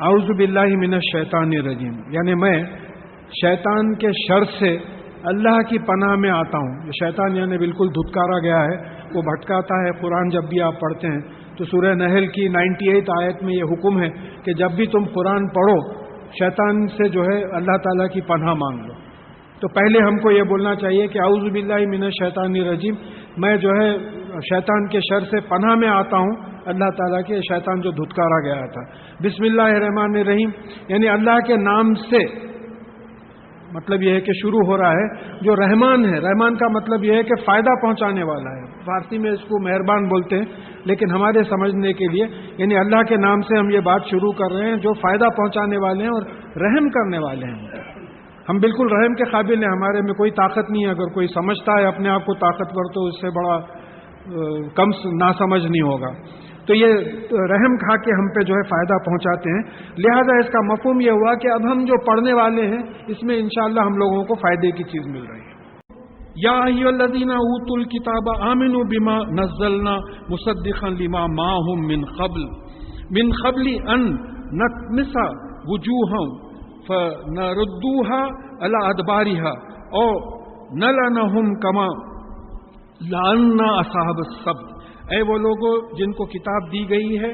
اعوذ باللہ من الشیطان الرجیم، یعنی میں شیطان کے شر سے اللہ کی پناہ میں آتا ہوں۔ یہ شیطان یعنی بالکل دھتکارا گیا ہے، وہ بھٹکاتا ہے۔ قرآن جب بھی آپ پڑھتے ہیں تو سورہ نحل کی 98 آیت میں یہ حکم ہے کہ جب بھی تم قرآن پڑھو شیطان سے جو ہے اللہ تعالیٰ کی پناہ مانگ لو۔ تو پہلے ہم کو یہ بولنا چاہیے کہ اعوذ باللہ من الشیطان الرجیم، میں جو ہے شیطان کے شر سے پناہ میں آتا ہوں، اللہ تعالیٰ کے شیطان جو دھتکارا گیا تھا۔ بسم اللہ الرحمن الرحیم، یعنی اللہ کے نام سے، مطلب یہ ہے کہ شروع ہو رہا ہے جو رحمان ہے۔ رحمان کا مطلب یہ ہے کہ فائدہ پہنچانے والا ہے، فارسی میں اس کو مہربان بولتے ہیں، لیکن ہمارے سمجھنے کے لیے یعنی اللہ کے نام سے ہم یہ بات شروع کر رہے ہیں جو فائدہ پہنچانے والے ہیں اور رحم کرنے والے ہیں۔ ہم بالکل رحم کے قابل ہیں، ہمارے میں کوئی طاقت نہیں ہے۔ اگر کوئی سمجھتا ہے اپنے آپ کو طاقتور تو اس سے بڑا کم ناسمجھ نہیں ہوگا۔ تو یہ رحم کھا کے ہم پہ جو ہے فائدہ پہنچاتے ہیں، لہذا اس کا مفہوم یہ ہوا کہ اب ہم جو پڑھنے والے ہیں اس میں انشاءاللہ ہم لوگوں کو فائدے کی چیز مل رہی ہے۔ یا ایھا الذین اوتوا الکتاب آمنوا بما نزلنا مصدقا لما معهم من قبل ان نطمس وجوہا فنردوها على ادبارها او نلعنهم كما لعنا اصحاب السبت۔ اے وہ لوگوں جن کو کتاب دی گئی ہے،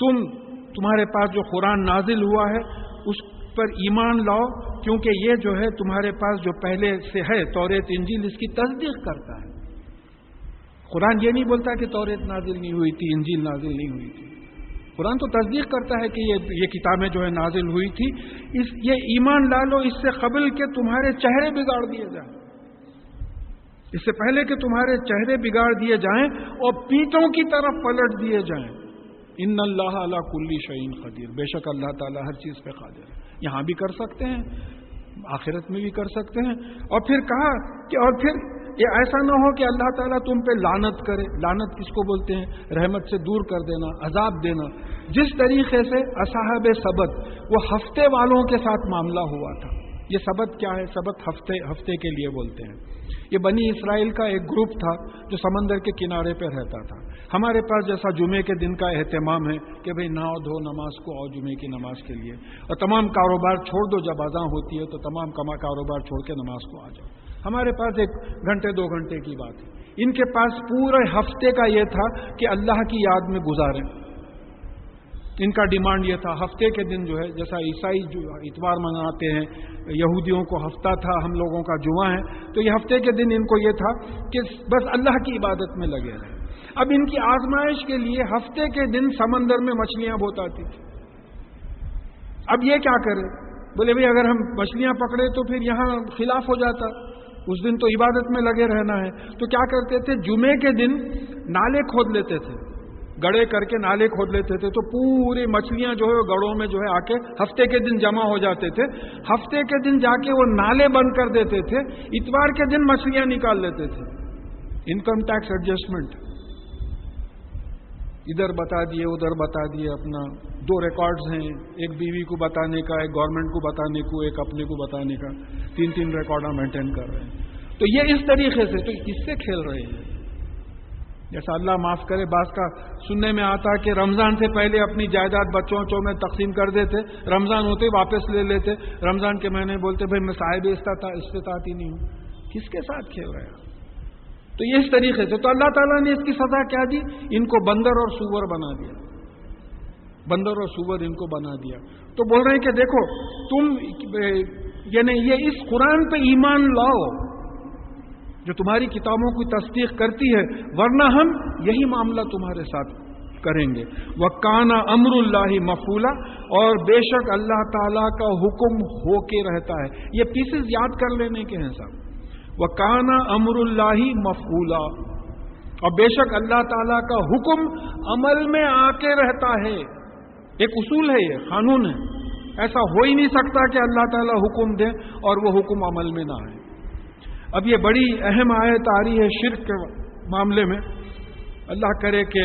تمہارے پاس جو قرآن نازل ہوا ہے اس پر ایمان لاؤ، کیونکہ یہ جو ہے تمہارے پاس جو پہلے سے ہے توریت انجیل اس کی تصدیق کرتا ہے۔ قرآن یہ نہیں بولتا کہ توریت نازل نہیں ہوئی تھی، انجیل نازل نہیں ہوئی تھی۔ قرآن تو تصدیق کرتا ہے کہ یہ کتابیں جو ہے نازل ہوئی تھی۔ یہ ایمان لا لو اس سے قبل کہ تمہارے چہرے بگاڑ دیے جائیں، اس سے پہلے کہ تمہارے چہرے بگاڑ دیے جائیں اور پیٹوں کی طرف پلٹ دیے جائیں۔ ان اللہ علی کل شیء قدیر، بے شک اللہ تعالیٰ ہر چیز پہ قادر ہے۔ یہاں بھی کر سکتے ہیں، آخرت میں بھی کر سکتے ہیں۔ اور پھر کہا کہ اور پھر یہ ایسا نہ ہو کہ اللہ تعالیٰ تم پہ لعنت کرے۔ لعنت کس کو بولتے ہیں؟ رحمت سے دور کر دینا، عذاب دینا۔ جس طریقے سے اصحاب سبت وہ ہفتے والوں کے ساتھ معاملہ ہوا تھا۔ یہ سبت کیا ہے؟ سبت ہفتے کے لیے بولتے ہیں۔ یہ بنی اسرائیل کا ایک گروپ تھا جو سمندر کے کنارے پہ رہتا تھا۔ ہمارے پاس جیسا جمعے کے دن کا اہتمام ہے کہ بھئی نہاؤ دھو نماز کو آؤ جمعے کی نماز کے لیے، اور تمام کاروبار چھوڑ دو، جب اذان ہوتی ہے تو تمام کاروبار چھوڑ کے نماز کو آ جاؤ۔ ہمارے پاس 1 گھنٹے 2 گھنٹے کی بات ہے، ان کے پاس پورے ہفتے کا یہ تھا کہ اللہ کی یاد میں گزاریں۔ ان کا ڈیمانڈ یہ تھا، ہفتے کے دن جو ہے جیسا عیسائی جو اتوار مناتے ہیں، یہودیوں کو ہفتہ تھا، ہم لوگوں کا جمعہ ہے، تو یہ ہفتے کے دن ان کو یہ تھا کہ بس اللہ کی عبادت میں لگے رہیں۔ اب ان کی آزمائش کے لیے ہفتے کے دن سمندر میں مچھلیاں بہت آتی تھی۔ اب یہ کیا کرے؟ بولے بھئی اگر ہم مچھلیاں پکڑے تو پھر یہاں خلاف ہو جاتا، اس دن تو عبادت میں لگے رہنا ہے۔ تو کیا کرتے تھے؟ جمعے کے دن نالے کھود لیتے تھے، گڑے کر کے نالے کھود لیتے تھے، تو پوری مچھلیاں جو ہے گڑوں میں جو ہے آ کے ہفتے کے دن جمع ہو جاتے تھے۔ ہفتے کے دن جا کے وہ نالے بند کر دیتے تھے، اتوار کے دن مچھلیاں نکال لیتے تھے۔ انکم ٹیکس ایڈجسٹمنٹ، ادھر بتا دیے ادھر بتا دیے۔ اپنا 2 ریکارڈز ہیں، ایک بیوی کو بتانے کا، ایک گورنمنٹ کو بتانے کو، ایک اپنے کو بتانے کا، 3 ریکارڈ مینٹین کر رہے ہیں۔ تو یہ اس طریقے سے تو کس سے کھیل رہے ہیں؟ جیسا اللہ معاف کرے، بعض کا سننے میں آتا کہ رمضان سے پہلے اپنی جائیداد بچوں میں تقسیم کر دیتے، رمضان ہوتے واپس لے لیتے، رمضان کے مہینے بولتے بھائی میں صاحب استطاعت ہی نہیں ہوں۔ کس کے ساتھ کھیل رہے ہیں؟ تو یہ اس طریقے سے تو اللہ تعالیٰ نے اس کی سزا کیا دی؟ ان کو بندر اور سور بنا دیا، بندر اور سور ان کو بنا دیا۔ تو بول رہے ہیں کہ دیکھو تم یعنی یہ اس قرآن پہ ایمان لاؤ جو تمہاری کتابوں کی تصدیق کرتی ہے، ورنہ ہم یہی معاملہ تمہارے ساتھ کریں گے۔ وَكَانَ أَمْرُ اللَّهِ مَفْعُولًا، اور بے شک اللہ تعالیٰ کا حکم ہو کے رہتا ہے۔ یہ پیسز یاد کر لینے کے ہیں صاحب۔ وَكَانَ أَمْرُ اللَّهِ مَفْعُولًا، اور بے شک اللہ تعالیٰ کا حکم عمل میں آ کے رہتا ہے۔ ایک اصول ہے، یہ قانون ہے، ایسا ہو ہی نہیں سکتا کہ اللہ تعالیٰ حکم دے اور وہ حکم عمل میں نہ آئے۔ اب یہ بڑی اہم آیت آ رہی ہے شرک کے معاملے میں، اللہ کرے کہ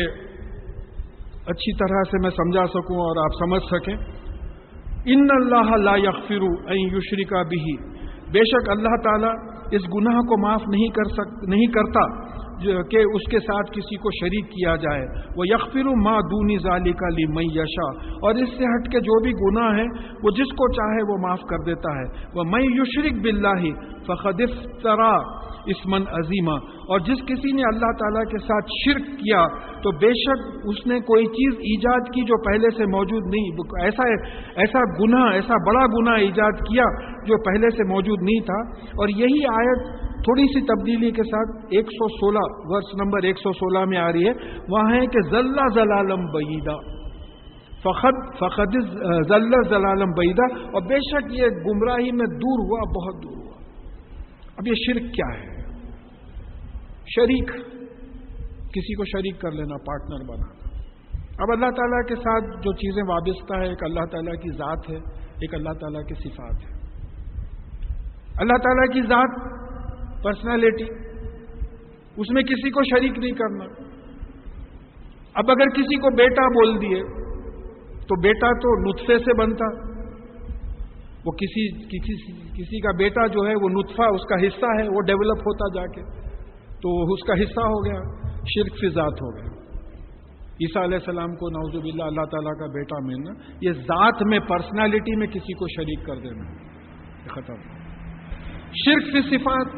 اچھی طرح سے میں سمجھا سکوں اور آپ سمجھ سکیں۔ ان اللہ لا یغفر ان یشرک بہ، بے شک اللہ تعالیٰ اس گناہ کو معاف نہیں کرتا کہ اس کے ساتھ کسی کو شریک کیا جائے. وہ یغفر ما دون ذالک لمن یشاء، اور اس سے ہٹ کے جو بھی گناہ ہے وہ جس کو چاہے وہ معاف کر دیتا ہے. ومن یشرک باللہ فقد افترى اسما عظیما، اور جس کسی نے اللہ تعالیٰ کے ساتھ شرک کیا تو بے شک اس نے کوئی چیز ایجاد کی جو پہلے سے موجود نہیں، ایسا گناہ، ایسا بڑا گناہ ایجاد کیا جو پہلے سے موجود نہیں تھا. اور یہی آیت تھوڑی سی تبدیلی کے ساتھ 116 ورس نمبر 116 میں آ رہی ہے. وہاں ہے کہ ذل ضلالم بعیدا، فقد ذل ضلالم بعیدا، اور بے شک یہ گمراہی میں دور ہوا، بہت دور ہوا. اب یہ شرک کیا ہے؟ شریک، کسی کو شریک کر لینا، پارٹنر بنانا. اب اللہ تعالیٰ کے ساتھ جو چیزیں وابستہ ہے، ایک اللہ تعالیٰ کی ذات ہے، ایک اللہ تعالیٰ کی صفات ہے. اللہ تعالیٰ کی ذات، پرسنالٹی، اس میں کسی کو شریک نہیں کرنا. اب اگر کسی کو بیٹا بول دیے تو بیٹا تو نطفے سے بنتا، وہ کسی کا بیٹا جو ہے وہ نطفہ، اس کا حصہ ہے، وہ ڈیولپ ہوتا جا کے تو اس کا حصہ ہو گیا. شرک فی ذات ہو گیا. عیسیٰ علیہ السلام کو نعوذ باللہ اللہ تعالیٰ کا بیٹا ملنا، یہ ذات میں، پرسنالٹی میں کسی کو شریک کر دینا، ختم. شرک فی صفات،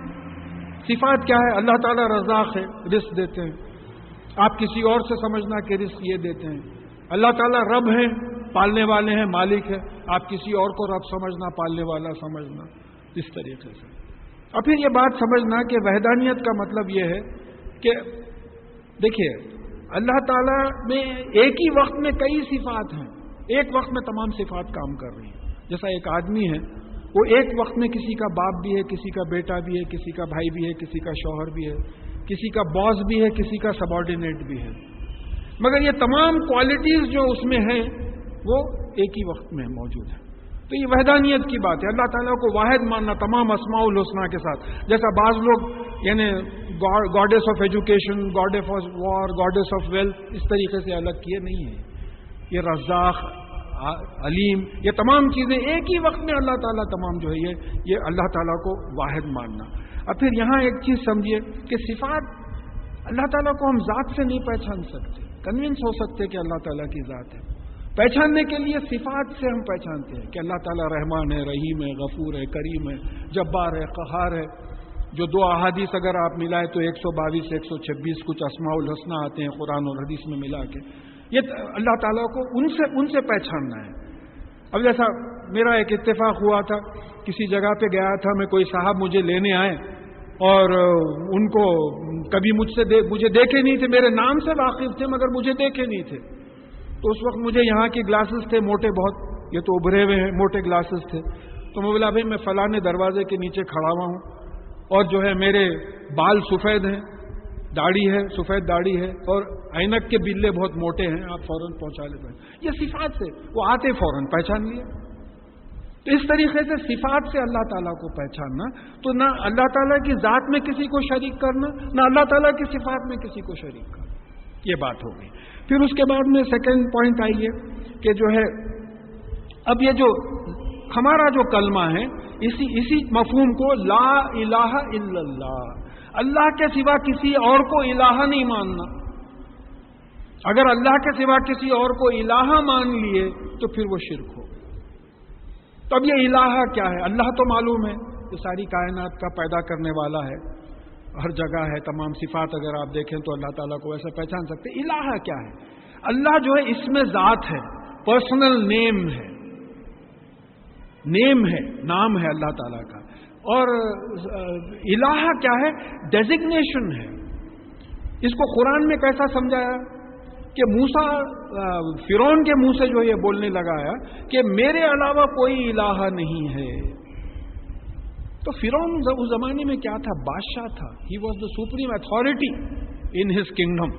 صفات کیا ہے؟ اللہ تعالیٰ رزاق ہے، رزق دیتے ہیں. آپ کسی اور سے سمجھنا کہ رزق یہ دیتے ہیں. اللہ تعالیٰ رب ہیں، پالنے والے ہیں، مالک ہے. آپ کسی اور کو رب سمجھنا، پالنے والا سمجھنا، اس طریقے سے. اور پھر یہ بات سمجھنا کہ وحدانیت کا مطلب یہ ہے کہ دیکھیے اللہ تعالیٰ میں ایک ہی وقت میں کئی صفات ہیں، ایک وقت میں تمام صفات کام کر رہی ہیں. جیسا ایک آدمی ہے، وہ ایک وقت میں کسی کا باپ بھی ہے، کسی کا بیٹا بھی ہے، کسی کا بھائی بھی ہے، کسی کا شوہر بھی ہے، کسی کا باس بھی ہے، کسی کا سبارڈینیٹ بھی ہے. مگر یہ تمام کوالٹیز جو اس میں ہیں وہ ایک ہی وقت میں موجود ہیں. تو یہ وحدانیت کی بات ہے. اللہ تعالیٰ کو واحد ماننا تمام اسماء الحسنہ کے ساتھ. جیسا بعض لوگ یعنی goddess of education, goddess of war, goddess of wealth اس طریقے سے الگ کیے نہیں ہیں. یہ رزاق، علیم، یہ تمام چیزیں ایک ہی وقت میں اللہ تعالیٰ تمام جو ہے یہ اللہ تعالیٰ کو واحد ماننا. اب پھر یہاں ایک چیز سمجھیے کہ صفات اللہ تعالیٰ کو ہم ذات سے نہیں پہچان سکتے. کنونس ہو سکتے کہ اللہ تعالیٰ کی ذات ہے. پہچاننے کے لیے صفات سے ہم پہچانتے ہیں کہ اللہ تعالیٰ رحمان ہے، رحیم ہے، غفور ہے، کریم ہے، جبار ہے، قہار ہے. جو دو احادیث اگر آپ ملائیں تو 122 126 کچھ اسماء الحسنہ آتے ہیں قرآن اور حدیث میں ملا کے. یہ اللہ تعالیٰ کو ان سے پہچاننا ہے. اب جیسا میرا ایک اتفاق ہوا تھا، کسی جگہ پہ گیا تھا میں، کوئی صاحب مجھے لینے آئے اور ان کو کبھی مجھے دیکھے نہیں تھے، میرے نام سے واقف تھے مگر مجھے دیکھے نہیں تھے. تو اس وقت مجھے یہاں کے گلاسز تھے موٹے بہت، یہ تو ابھرے ہوئے ہیں، موٹے گلاسز تھے. تو میں بولا بھائی میں فلاں دروازے کے نیچے کھڑا ہوا ہوں اور جو ہے میرے بال سفید ہیں، داڑھی ہے، سفید داڑھی ہے، اور اینک کے بلے بہت موٹے ہیں، آپ فوراً پہنچا لیتے ہیں. یہ صفات سے وہ آتے فوراً پہچان لیے. تو اس طریقے سے صفات سے اللہ تعالیٰ کو پہچاننا، تو نہ اللہ تعالیٰ کی ذات میں کسی کو شریک کرنا، نہ اللہ تعالیٰ کی صفات میں کسی کو شریک کرنا. یہ بات ہو گئی. پھر اس کے بعد میں سیکنڈ پوائنٹ آئیے کہ جو ہے اب یہ جو ہمارا جو کلمہ ہے اسی مفہوم کو لا الہ الا اللہ، اللہ کے سوا کسی اور کو الہ نہیں ماننا. اگر اللہ کے سوا کسی اور کو الہ مان لیے تو پھر وہ شرک ہو. تو اب یہ الہ کیا ہے؟ اللہ تو معلوم ہے کہ ساری کائنات کا پیدا کرنے والا ہے، ہر جگہ ہے، تمام صفات اگر آپ دیکھیں تو اللہ تعالیٰ کو ایسا پہچان سکتے. الہ کیا ہے؟ اللہ جو ہے اس میں ذات ہے، پرسنل نیم ہے، نام ہے اللہ تعالیٰ کا. اور الہ کیا ہے؟ ڈیزگنیشن ہے. اس کو قرآن میں کیسا سمجھایا کہ موسیٰ فرعون کے منہ سے جو یہ بولنے لگایا کہ میرے علاوہ کوئی الہ نہیں ہے. تو فرعون اس زمانے میں کیا تھا؟ بادشاہ تھا. He was the supreme authority in his kingdom.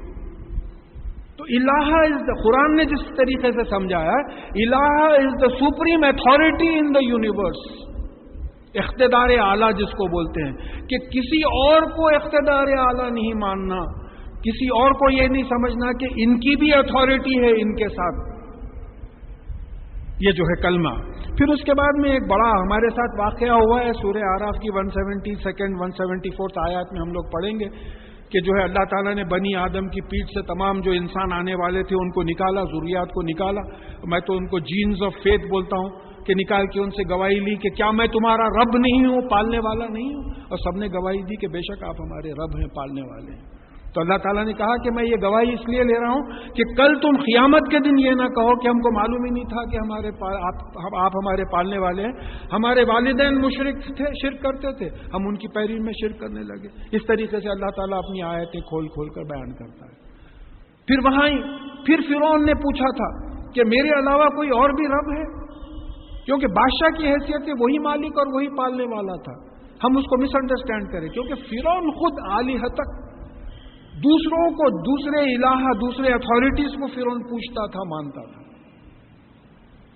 تو الہ از دا، قرآن نے جس طریقے سے سمجھایا الہ is the supreme authority in the universe. اقتدار اعلیٰ جس کو بولتے ہیں کہ کسی اور کو اقتدار اعلیٰ نہیں ماننا، کسی اور کو یہ نہیں سمجھنا کہ ان کی بھی اتھارٹی ہے ان کے ساتھ. یہ جو ہے کلمہ. پھر اس کے بعد میں ایک بڑا ہمارے ساتھ واقعہ ہوا ہے، سورہ اعراف کی 172 174 آیات میں ہم لوگ پڑھیں گے کہ جو ہے اللہ تعالیٰ نے بنی آدم کی پیٹھ سے تمام جو انسان آنے والے تھے ان کو نکالا، ذریات کو نکالا. میں تو ان کو جینز آف فیتھ بولتا ہوں کہ نکال کے ان سے گواہی لی کہ کیا میں تمہارا رب نہیں ہوں، پالنے والا نہیں ہوں؟ اور سب نے گواہی دی کہ بے شک آپ ہمارے رب ہیں، پالنے والے ہیں. تو اللہ تعالیٰ نے کہا کہ میں یہ گواہی اس لیے لے رہا ہوں کہ کل تم قیامت کے دن یہ نہ کہو کہ ہم کو معلوم ہی نہیں تھا کہ آپ ہمارے پالنے والے ہیں. ہمارے والدین مشرک تھے، شرک کرتے تھے، ہم ان کی پیروی میں شرک کرنے لگے. اس طریقے سے اللہ تعالیٰ اپنی آیتیں کھول کھول کر بیان کرتا ہے. پھر فرعون نے پوچھا تھا کہ میرے علاوہ کوئی اور بھی رب ہے؟ کیونکہ بادشاہ کی حیثیت سے وہی مالک اور وہی پالنے والا تھا. ہم اس کو مس انڈرسٹینڈ کریں کیونکہ فرعون خود آلیہ تک دوسروں کو، دوسرے الہ، دوسرے اتھارٹیز کو فرعون پوچھتا تھا، مانتا تھا.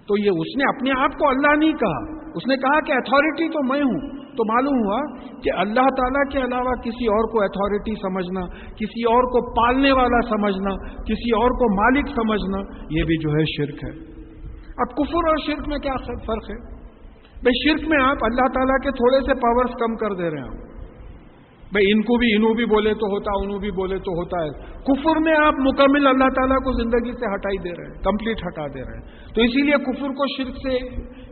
تو یہ اس نے اپنے آپ کو اللہ نہیں کہا، اس نے کہا کہ اتھارٹی تو میں ہوں. تو معلوم ہوا کہ اللہ تعالیٰ کے علاوہ کسی اور کو اتھارٹی سمجھنا، کسی اور کو پالنے والا سمجھنا، کسی اور کو مالک سمجھنا، یہ بھی جو ہے شرک ہے. اب کفر اور شرک میں کیا فرق ہے؟ بھائی شرک میں آپ اللہ تعالیٰ کے تھوڑے سے پاورز کم کر دے رہے ہیں. بھائی انہوں بھی بولے تو ہوتا، انہوں بھی بولے تو ہوتا ہے. کفر میں آپ مکمل اللہ تعالیٰ کو زندگی سے ہٹائی دے رہے ہیں، کمپلیٹ ہٹا دے رہے ہیں. تو اسی لیے کفر کو شرک سے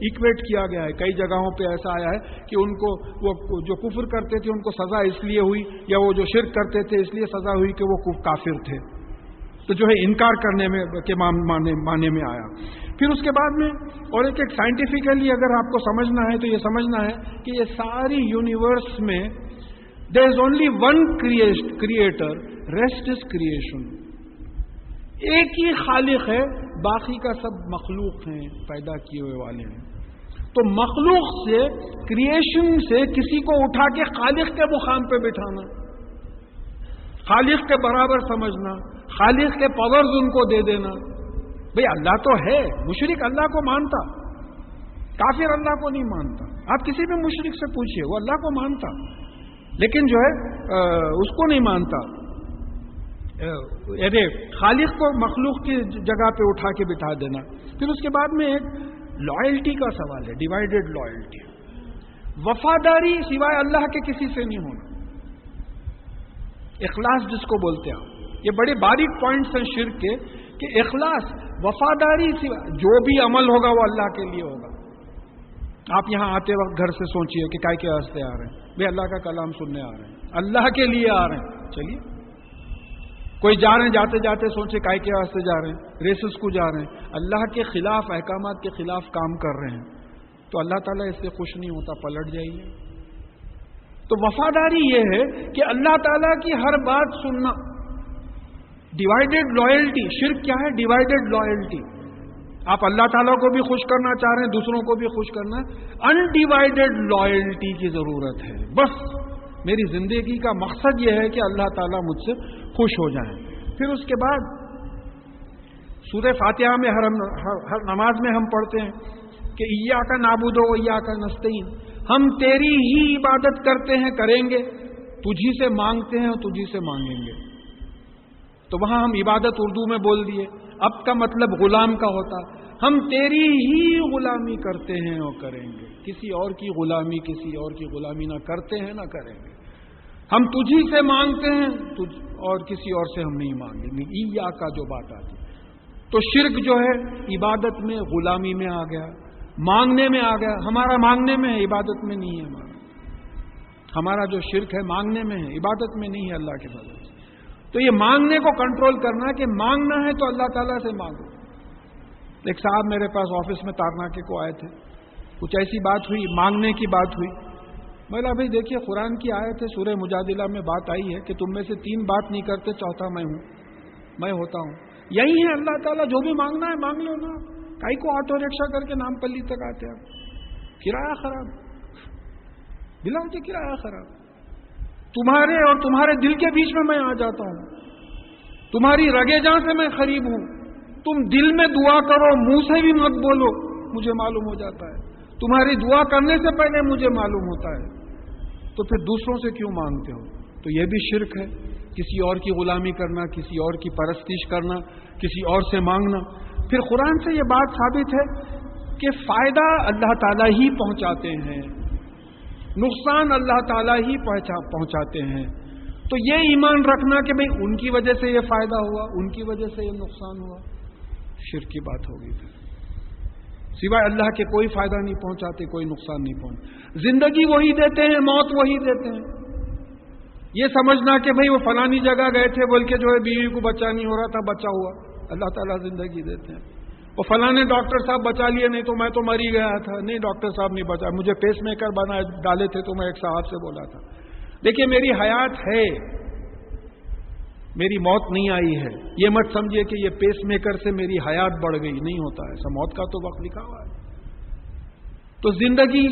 ایکویٹ کیا گیا ہے. کئی جگہوں پہ ایسا آیا ہے کہ ان کو وہ جو کفر کرتے تھے ان کو سزا اس لیے ہوئی، یا وہ جو شرک کرتے تھے اس لیے سزا ہوئی کہ وہ کافر تھے. تو جو ہے انکار کرنے میں کے معنی میں آیا. پھر اس کے بعد میں اور ایک سائنٹیفکلی اگر آپ کو سمجھنا ہے تو یہ سمجھنا ہے کہ یہ ساری یونیورس میں there is only one creator, rest is creation. ایک ہی خالق ہے، باقی کا سب مخلوق ہیں، پیدا کیے ہوئے والے ہیں. تو مخلوق سے، کریشن سے کسی کو اٹھا کے خالق کے مقام پہ بٹھانا، خالق کے برابر سمجھنا، خالق کے پاورز ان کو دے دینا. بھئی اللہ تو ہے، مشرک اللہ کو مانتا، کافر اللہ کو نہیں مانتا. آپ کسی بھی مشرک سے پوچھئے، وہ اللہ کو مانتا لیکن جو ہے اس کو نہیں مانتا. خالق کو مخلوق کی جگہ پہ اٹھا کے بٹھا دینا. پھر اس کے بعد میں ایک لائلٹی کا سوال ہے، ڈیوائیڈڈ لائلٹی. وفاداری سوائے اللہ کے کسی سے نہیں ہونا. اخلاص جس کو بولتے ہیں، یہ بڑے باریک پوائنٹس ہیں شرک کے کہ اخلاص، وفاداری سوائے جو بھی عمل ہوگا وہ اللہ کے لیے ہوگا. آپ یہاں آتے وقت گھر سے سوچئے کہ کائے کے واسطے آ رہے ہیں؟ بھئی اللہ کا کلام سننے آ رہے ہیں، اللہ کے لیے آ رہے ہیں. چلیے کوئی جا رہے ہیں، جاتے جاتے سوچے کائے کے واسطے جا رہے ہیں؟ ریسس کو جا رہے ہیں، اللہ کے خلاف، احکامات کے خلاف کام کر رہے ہیں. تو اللہ تعالیٰ اس سے خوش نہیں ہوتا، پلٹ جائیے. تو وفاداری یہ ہے کہ اللہ تعالیٰ کی ہر بات سننا. ڈیوائیڈڈ لائلٹی، شرک کیا ہے؟ Divided loyalty. آپ اللہ تعالیٰ کو بھی خوش کرنا چاہ رہے ہیں، دوسروں کو بھی خوش کرنا. انڈیوائیڈڈ لائلٹی کی ضرورت ہے. بس میری زندگی کا مقصد یہ ہے کہ اللہ تعالیٰ مجھ سے خوش ہو جائیں. پھر اس کے بعد سورہ فاتحہ میں ہر نماز میں ہم پڑھتے ہیں کہ ایاک نعبد و ایاک نستعین، ہم تیری ہی عبادت کرتے ہیں، کریں گے، تجھی سے مانگتے ہیں اور تجھی سے مانگیں گے. تو وہاں ہم عبادت اردو میں بول دیے، اب کا مطلب غلام کا ہوتا. ہم تیری ہی غلامی کرتے ہیں اور کریں گے، کسی اور کی غلامی، کسی اور کی غلامی نہ کرتے ہیں نہ کریں گے. ہم تجھی سے مانگتے ہیں اور کسی اور سے ہم نہیں مانگیں گے. ایاک کا جو بات آتی، تو شرک جو ہے عبادت میں، غلامی میں آ گیا، مانگنے میں آ گیا. ہمارا مانگنے میں ہے، عبادت میں نہیں ہے. ہمارا جو شرک ہے مانگنے میں ہے، عبادت میں نہیں ہے اللہ کے فضل سے. تو یہ مانگنے کو کنٹرول کرنا کہ مانگنا ہے تو اللہ تعالیٰ سے مانگو. ایک صاحب میرے پاس آفس میں تارناکے کو آئے تھے، کچھ ایسی بات ہوئی، مانگنے کی بات ہوئی. میں بھائی دیکھیے قرآن کی آیت ہے، سورہ مجادلہ میں بات آئی ہے کہ تم میں سے 3 بات نہیں کرتے، چوتھا میں ہوں، میں ہوتا ہوں. یہی ہے اللہ تعالیٰ، جو بھی مانگنا ہے مانگ لو نا. کائی کو آٹو رکشا کر کے نام پلی تک آتے ہیں؟ کرایہ خراب، بلا وجہ کرایہ خراب. تمہارے اور تمہارے دل کے بیچ میں آ جاتا ہوں، تمہاری رگے جاں سے میں قریب ہوں. تم دل میں دعا کرو، منہ سے بھی مت بولو، مجھے معلوم ہو جاتا ہے. تمہاری دعا کرنے سے پہلے مجھے معلوم ہوتا ہے. تو پھر دوسروں سے کیوں مانگتے ہو؟ تو یہ بھی شرک ہے، کسی اور کی غلامی کرنا، کسی اور کی پرستش کرنا، کسی اور سے مانگنا. پھر قرآن سے یہ بات ثابت ہے کہ فائدہ اللہ تعالیٰ ہی پہنچاتے ہیں، نقصان اللہ تعالیٰ ہی پہنچاتے ہیں. تو یہ ایمان رکھنا کہ بھئی ان کی وجہ سے یہ فائدہ ہوا، ان کی وجہ سے یہ نقصان ہوا، شرک کی بات ہوگی پھر۔ سوائے اللہ کے کوئی فائدہ نہیں پہنچاتے، کوئی نقصان نہیں پہنچاتے، زندگی وہی دیتے ہیں، موت وہی دیتے ہیں۔ یہ سمجھنا کہ بھئی وہ فلانی جگہ گئے تھے بول کے جو ہے بیوی کو بچہ نہیں ہو رہا تھا، بچہ ہوا، اللہ تعالیٰ زندگی دیتے ہیں۔ وہ فلانے ڈاکٹر صاحب بچا لیے، نہیں تو میں تو مر ہی گیا تھا، نہیں ڈاکٹر صاحب نہیں بچا، مجھے پیس میکر بنا ڈالے تھے تو میں ایک صاحب سے بولا تھا۔ دیکھیے میری حیات ہے، میری موت نہیں آئی ہے، یہ مت سمجھیے کہ یہ پیس میکر سے میری حیات بڑھ گئی، نہیں ہوتا ایسا، موت کا تو وقت لکھا ہوا ہے۔ تو زندگی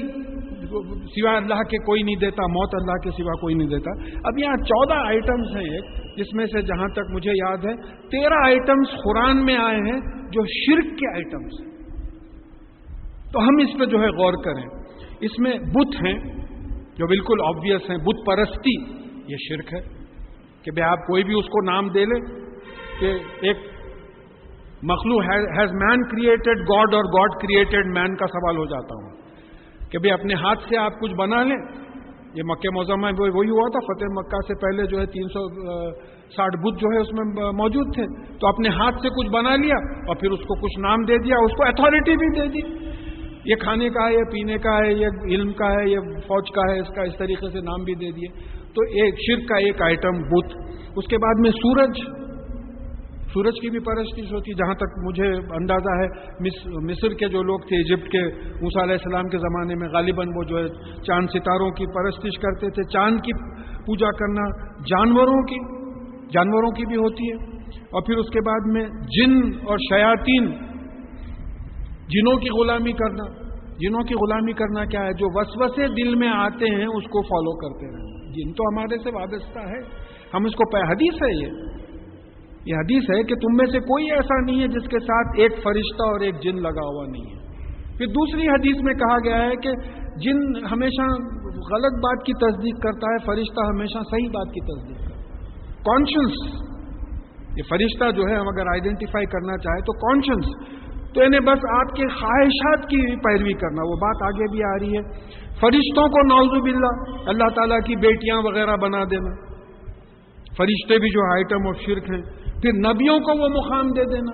سوائے اللہ کے کوئی نہیں دیتا، موت اللہ کے سوا کوئی نہیں دیتا۔ اب یہاں 14 آئٹمز ہیں، جس میں سے جہاں تک مجھے یاد ہے 13 آئٹمز قرآن میں آئے ہیں جو شرک کے آئٹمز ہیں۔ تو ہم اس پہ جو ہے غور کریں۔ اس میں بت ہیں جو بالکل آبویس ہیں، بت پرستی یہ شرک ہے کہ بھئی آپ کوئی بھی اس کو نام دے لیں کہ ایک مخلوق ہیز مین کریٹڈ گاڈ اور گاڈ کریٹڈ مین کا سوال ہو جاتا ہوں کہ بھئی اپنے ہاتھ سے آپ کچھ بنا لیں۔ یہ مکہ معظمہ میں وہی ہوا تھا، فتح مکہ سے پہلے جو ہے 360 بت جو ہے اس میں موجود تھے، تو اپنے ہاتھ سے کچھ بنا لیا اور پھر اس کو کچھ نام دے دیا، اس کو اتھارٹی بھی دے دی، یہ کھانے کا ہے، یہ پینے کا ہے، یہ علم کا ہے، یہ فوج کا ہے، اس کا اس طریقے سے نام بھی دے دیے۔ تو ایک شرک کا ایک آئٹم بت۔ اس کے بعد میں سورج کی بھی پرستش ہوتی، جہاں تک مجھے اندازہ ہے مصر کے جو لوگ تھے، ایجپٹ کے، موسیٰ علیہ السلام کے زمانے میں غالباً وہ جو ہے چاند ستاروں کی پرستش کرتے تھے، چاند کی پوجا کرنا، جانوروں کی بھی ہوتی ہے۔ اور پھر اس کے بعد میں جن اور شیاطین، جنوں کی غلامی کرنا۔ جنوں کی غلامی کرنا کیا ہے؟ جو وسوسے دل میں آتے ہیں اس کو فالو کرتے رہنا۔ جن تو ہمارے سے وابستہ ہے، ہم اس کو حدیث ہے، یہ حدیث ہے کہ تم میں سے کوئی ایسا نہیں ہے جس کے ساتھ ایک فرشتہ اور ایک جن لگا ہوا نہیں ہے۔ پھر دوسری حدیث میں کہا گیا ہے کہ جن ہمیشہ غلط بات کی تصدیق کرتا ہے، فرشتہ ہمیشہ صحیح بات کی تصدیق کرتا ہے۔ کانشنس، یہ فرشتہ جو ہے ہم اگر آئیڈینٹیفائی کرنا چاہے تو کانشنس، تو انہیں بس آپ کے خواہشات کی پیروی کرنا، وہ بات آگے بھی آ رہی ہے۔ فرشتوں کو نعوذ باللہ اللہ تعالیٰ کی بیٹیاں وغیرہ بنا دینا، فرشتے بھی جو آئٹم اور شرک ہیں۔ پھر نبیوں کو وہ مقام دے دینا،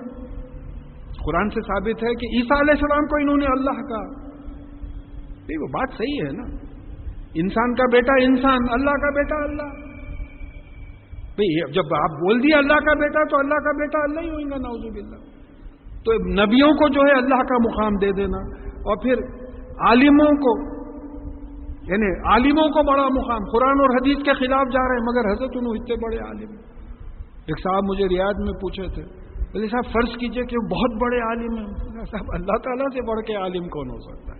قرآن سے ثابت ہے کہ عیسیٰ علیہ السلام کو انہوں نے اللہ کہا، نہیں وہ بات صحیح ہے نا، انسان کا بیٹا انسان، اللہ کا بیٹا اللہ۔ جب آپ بول دیے اللہ کا بیٹا تو اللہ کا بیٹا اللہ ہی ہوئے گا، نعوذ باللہ۔ تو نبیوں کو جو ہے اللہ کا مقام دے دینا، اور پھر عالموں کو، یعنی عالموں کو بڑا مقام، قرآن اور حدیث کے خلاف جا رہے ہیں مگر حضرت انہوں اتنے بڑے عالم۔ ایک صاحب مجھے ریاض میں پوچھے تھے، بولے صاحب فرض کیجئے کہ وہ بہت بڑے عالم ہیں، صاحب اللہ تعالیٰ سے بڑھ کے عالم کون ہو سکتا ہے؟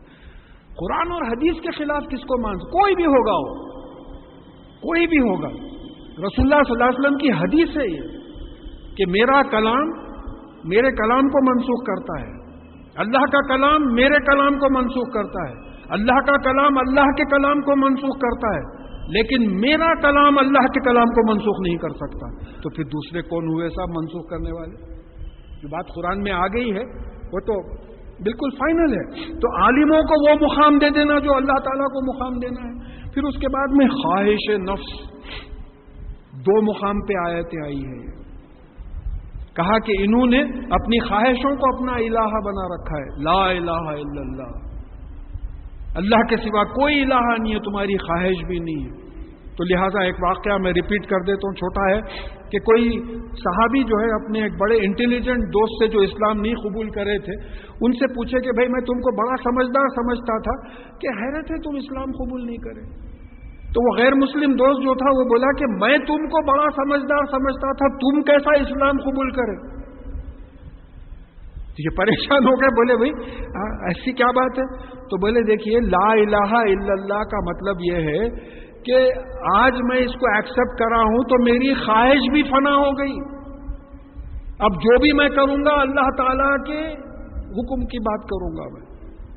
قرآن اور حدیث کے خلاف کس کو مان؟ کوئی بھی ہوگا، کوئی بھی ہوگا۔ رسول اللہ صلی اللہ علیہ وسلم کی حدیث ہے یہ کہ میرا کلام میرے کلام کو منسوخ کرتا ہے، اللہ کا کلام میرے کلام کو منسوخ کرتا ہے، اللہ کا کلام اللہ کے کلام کو منسوخ کرتا ہے، لیکن میرا کلام اللہ کے کلام کو منسوخ نہیں کر سکتا۔ تو پھر دوسرے کون ہوئے صاحب منسوخ کرنے والے؟ جو بات قرآن میں آ گئی ہے وہ تو بالکل فائنل ہے۔ تو عالموں کو وہ مقام دے دینا جو اللہ تعالیٰ کو مقام دینا ہے۔ پھر اس کے بعد میں خواہش نفس، 2 مقام پہ آیتیں آئی ہیں، کہا کہ انہوں نے اپنی خواہشوں کو اپنا الہ بنا رکھا ہے، لا الہ الا اللہ، اللہ کے سوا کوئی الہ نہیں ہے، تمہاری خواہش بھی نہیں ہے۔ تو لہٰذا ایک واقعہ میں ریپیٹ کر دیتا ہوں، چھوٹا ہے، کہ کوئی صحابی جو ہے اپنے ایک بڑے انٹیلیجنٹ دوست سے جو اسلام نہیں قبول کرے تھے، ان سے پوچھے کہ بھائی میں تم کو بڑا سمجھدار سمجھتا تھا، کہ حیرت ہے تم اسلام قبول نہیں کرے۔ تو وہ غیر مسلم دوست جو تھا وہ بولا کہ میں تم کو بڑا سمجھدار سمجھتا تھا، تم کیسا اسلام قبول کرے؟ تو یہ پریشان ہو گئے، بولے بھائی ایسی کیا بات ہے؟ تو بولے دیکھیے لا الہ الا اللہ کا مطلب یہ ہے کہ آج میں اس کو ایکسپٹ کر رہا ہوں تو میری خواہش بھی فنا ہو گئی، اب جو بھی میں کروں گا اللہ تعالیٰ کے حکم کی بات کروں گا، میں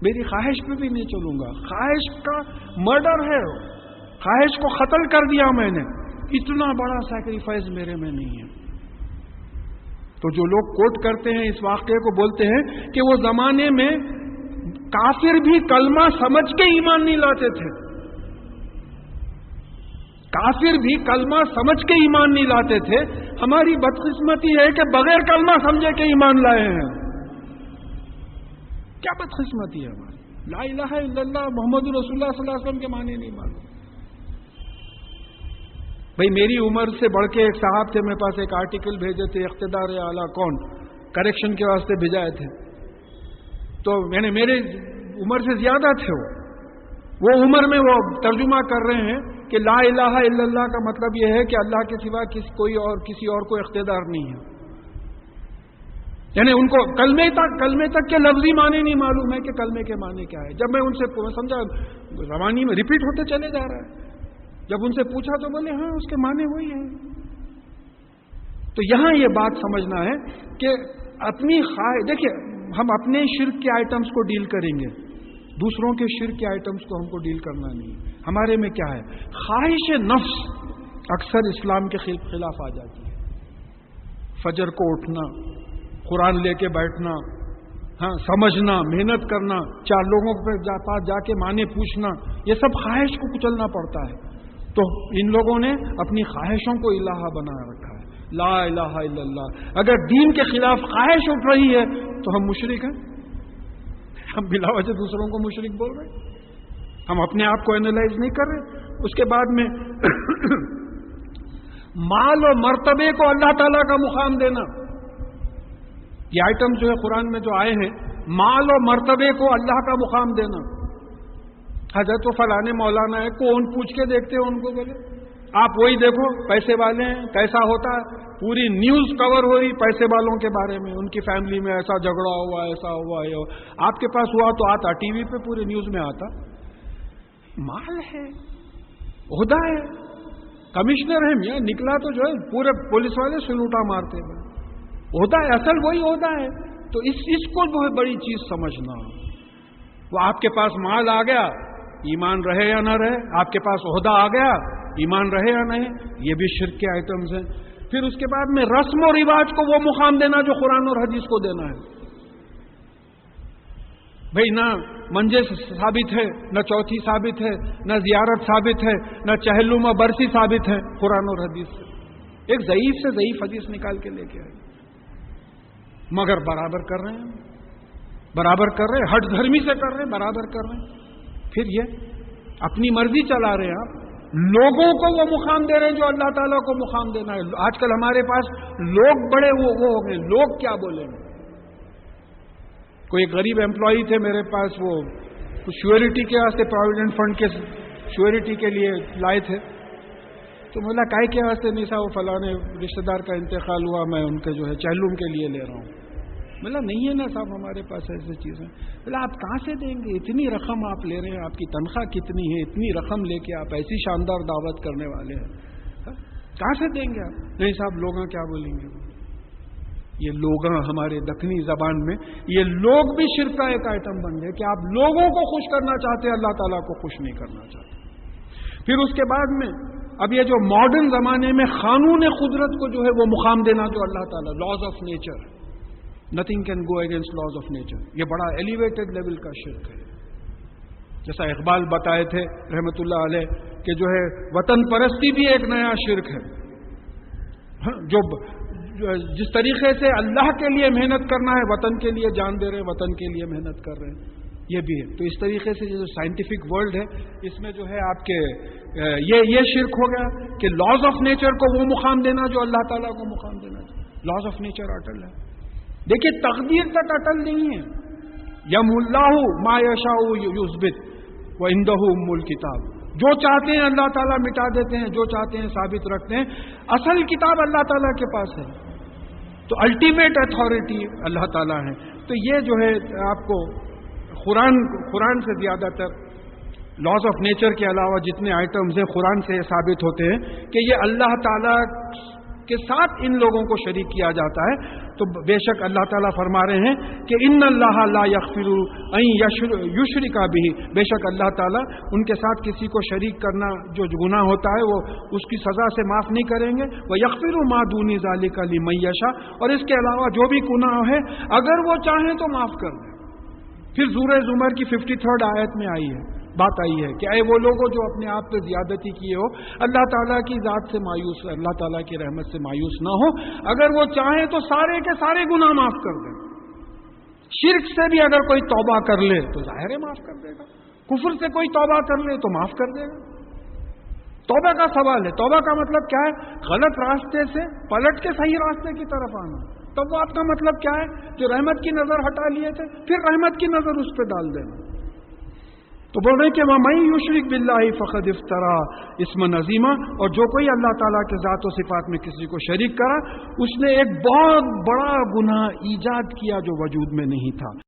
میری خواہش پہ بھی نہیں چلوں گا۔ خواہش کا مرڈر ہے، خواہش کو قتل کر دیا میں نے، اتنا بڑا سیکریفائز میرے میں نہیں ہے۔ تو جو لوگ کوٹ کرتے ہیں اس واقعے کو، بولتے ہیں کہ وہ زمانے میں کافر بھی کلمہ سمجھ کے ایمان نہیں لاتے تھے، کافر بھی کلمہ سمجھ کے ایمان نہیں لاتے تھے. ہماری بدقسمتی ہے کہ بغیر کلمہ سمجھے کے ایمان لائے ہیں. کیا بدقسمتی ہے ہماری. لا الہ الا اللہ محمد رسول اللہ صلی اللہ علیہ وسلم کے معنی نہیں معلوم. بھئی میری عمر سے بڑھ کے ایک صاحب تھے، میرے پاس ایک آرٹیکل بھیجے تھے، اقتدار اعلیٰ کون، کریکشن کے واسطے بھیجائے تھے. تو یعنی میرے عمر سے زیادہ تھے وہ عمر میں وہ ترجمہ کر رہے ہیں کہ لا الہ الا اللہ کا مطلب یہ ہے کہ اللہ کے سوا کسی اور کو اقتدار نہیں ہے. یعنی ان کو کلمے تک کے لفظی معنی نہیں معلوم ہے کہ کلمے کے معنی کیا ہے. جب میں ان سے سمجھا، روانی میں ریپیٹ ہوتے چلے جا رہا ہے. جب ان سے پوچھا تو بولے ہاں اس کے معنی وہی ہیں. تو یہاں یہ بات سمجھنا ہے کہ اپنی دیکھیے ہم اپنے شرک کے آئٹمز کو ڈیل کریں گے، دوسروں کے شرک کے آئٹمز کو ہم کو ڈیل کرنا نہیں. ہمارے میں کیا ہے، خواہش نفس اکثر اسلام کے خلاف آ جاتی ہے. فجر کو اٹھنا، قرآن لے کے بیٹھنا، ہاں سمجھنا، محنت کرنا، 4 لوگوں کے پاس جا کے معنی پوچھنا، یہ سب خواہش کو کچلنا پڑتا ہے. تو ان لوگوں نے اپنی خواہشوں کو الہ بنا رکھا ہے. لا الہ الا اللہ. اگر دین کے خلاف خواہش اٹھ رہی ہے تو ہم مشرک ہیں. ہم بلا وجہ دوسروں کو مشرک بول رہے ہیں. ہم اپنے آپ کو اینالائز نہیں کر رہے. اس کے بعد میں مال و مرتبے کو اللہ تعالیٰ کا مقام دینا. یہ آئٹم جو ہے قرآن میں جو آئے ہیں، مال و مرتبے کو اللہ کا مقام دینا. حضرت و فلانے مولانا ہے، کون پوچھ کے دیکھتے ہیں ان کو؟ بولے آپ وہی دیکھو، پیسے والے ہیں، کیسا ہوتا ہے. پوری نیوز کور ہو رہی پیسے والوں کے بارے میں، ان کی فیملی میں ایسا جھگڑا ہوا، ایسا ہوا ہے. آپ کے پاس ہوا تو آتا، ٹی وی پہ پوری نیوز میں آتا. مال ہے، عہدہ ہے، کمشنر ہے میاں، نکلا تو جو ہے پورے پولیس والے سلوٹا مارتے ہیں. عہدہ ہے، اصل وہی عہدہ ہے. تو اس کو بہت بڑی چیز سمجھنا. وہ آپ کے پاس مال آ گیا، ایمان رہے یا نہ رہے. آپ کے پاس عہدہ آ گیا، ایمان رہے یا نہیں، یہ بھی شرک کے آئٹمز ہیں. پھر اس کے بعد میں رسم و رواج کو وہ مقام دینا جو قرآن اور حدیث کو دینا ہے. بھئی نہ منجے ثابت ہے، نہ چوتھی ثابت ہے، نہ زیارت ثابت ہے، نہ چہلم و برسی ثابت ہے قرآن اور حدیث سے. ایک ضعیف سے ضعیف حدیث نکال کے لے کے آئے، مگر برابر کر رہے ہیں، برابر کر رہے ہیں، ہٹ دھرمی سے کر رہے ہیں، برابر کر رہے ہیں. پھر یہ اپنی مرضی چلا رہے ہیں. آپ لوگوں کو وہ مقام دے رہے ہیں جو اللہ تعالیٰ کو مقام دینا ہے. آج کل ہمارے پاس لوگ بڑے وہ ہو گئے، لوگ کیا بولیں گے. کوئی غریب امپلائی تھے میرے پاس، وہ شیورٹی کے واسطے پروویڈنٹ فنڈ کے شیورٹی کے لیے لائے تھے. تو بولا کائے کے واسطے نہیں صاحب، وہ فلاں رشتہ دار کا انتقال ہوا، میں ان کے جو ہے چہلوم کے لیے لے رہا ہوں. بولا نہیں ہے نا صاحب ہمارے پاس ایسی چیزیں. بولا آپ کہاں سے دیں گے، اتنی رقم آپ لے رہے ہیں، آپ کی تنخواہ کتنی ہے، اتنی رقم لے کے آپ ایسی شاندار دعوت کرنے والے ہیں، کہاں سے دیں گے آپ؟ نہیں صاحب لوگ کیا بولیں گے. یہ لوگ ہمارے دکنی زبان میں یہ لوگ بھی شرک کا ایک آئٹم بن گئے کہ آپ لوگوں کو خوش کرنا چاہتے ہیں، اللہ تعالیٰ کو خوش نہیں کرنا چاہتے. پھر اس کے بعد میں اب یہ جو ماڈرن زمانے میں قانون قدرت کو جو ہے وہ مقام دینا جو اللہ تعالیٰ، laws of nature, nothing can go against laws of nature, یہ بڑا ایلیویٹڈ لیول کا شرک ہے. جیسا اقبال بتائے تھے رحمۃ اللہ علیہ کہ جو ہے وطن پرستی بھی ایک نیا شرک ہے. جو جس طریقے سے اللہ کے لیے محنت کرنا ہے، وطن کے لیے جان دے رہے ہیں، وطن کے لیے محنت کر رہے ہیں، یہ بھی ہے. تو اس طریقے سے جو سائنٹیفک ورلڈ ہے اس میں جو ہے آپ کے یہ شرک ہو گیا کہ لاز آف نیچر کو وہ مقام دینا جو اللہ تعالیٰ کو مقام دینا. لاز آف نیچر اٹل ہے. دیکھیے تقدیر تک اٹل نہیں ہے. یم اللہ ما یشاء یثبت وعندہ ام الکتاب، جو چاہتے ہیں اللہ تعالیٰ مٹا دیتے ہیں، جو چاہتے ہیں ثابت رکھتے ہیں. اصل کتاب اللہ تعالیٰ کے پاس ہے، تو الٹیمیٹ اتھارٹی اللہ تعالیٰ ہے. تو یہ جو ہے آپ کو قرآن سے زیادہ تر لاز آف نیچر کے علاوہ جتنے آئٹمز ہیں قرآن سے ثابت ہوتے ہیں کہ یہ اللہ تعالیٰ کے ساتھ ان لوگوں کو شریک کیا جاتا ہے. تو بے شک اللہ تعالیٰ فرما رہے ہیں کہ ان اللہ لا یغفر ان یشرک بہ، بے شک اللہ تعالیٰ ان کے ساتھ کسی کو شریک کرنا جو گناہ ہوتا ہے وہ اس کی سزا سے معاف نہیں کریں گے. ویغفر ما دون ذلک لمن یشاء، اور اس کے علاوہ جو بھی گناہ ہے اگر وہ چاہیں تو معاف کر دیں. پھر سورہ زمر کی 53 آیت میں آئی ہے بات آئی ہے کہ اے وہ لوگوں جو اپنے آپ پہ زیادتی کیے ہو، اللہ تعالیٰ کی ذات سے مایوس، اللہ تعالیٰ کی رحمت سے مایوس نہ ہو، اگر وہ چاہیں تو سارے کے سارے گناہ معاف کر دیں۔ شرک سے بھی اگر کوئی توبہ کر لے تو ظاہر ہے معاف کر دے گا، کفر سے کوئی توبہ کر لے تو معاف کر دے گا۔ توبہ کا سوال ہے، توبہ کا مطلب کیا ہے؟ غلط راستے سے پلٹ کے صحیح راستے کی طرف آنا۔ توبہ کا مطلب کیا ہے؟ جو رحمت کی نظر ہٹا لیے تھے پھر رحمت کی نظر اس پہ ڈال دینا۔ تو بول رہے کہ وَمَن یُشْرِک بِاللَّهِ فَقَدِ افْتَرَىٰ اِثْمًا عَظِیمًا، اور جو کوئی اللہ تعالیٰ کے ذات و صفات میں کسی کو شریک کرا، اس نے ایک بہت بڑا گناہ ایجاد کیا جو وجود میں نہیں تھا۔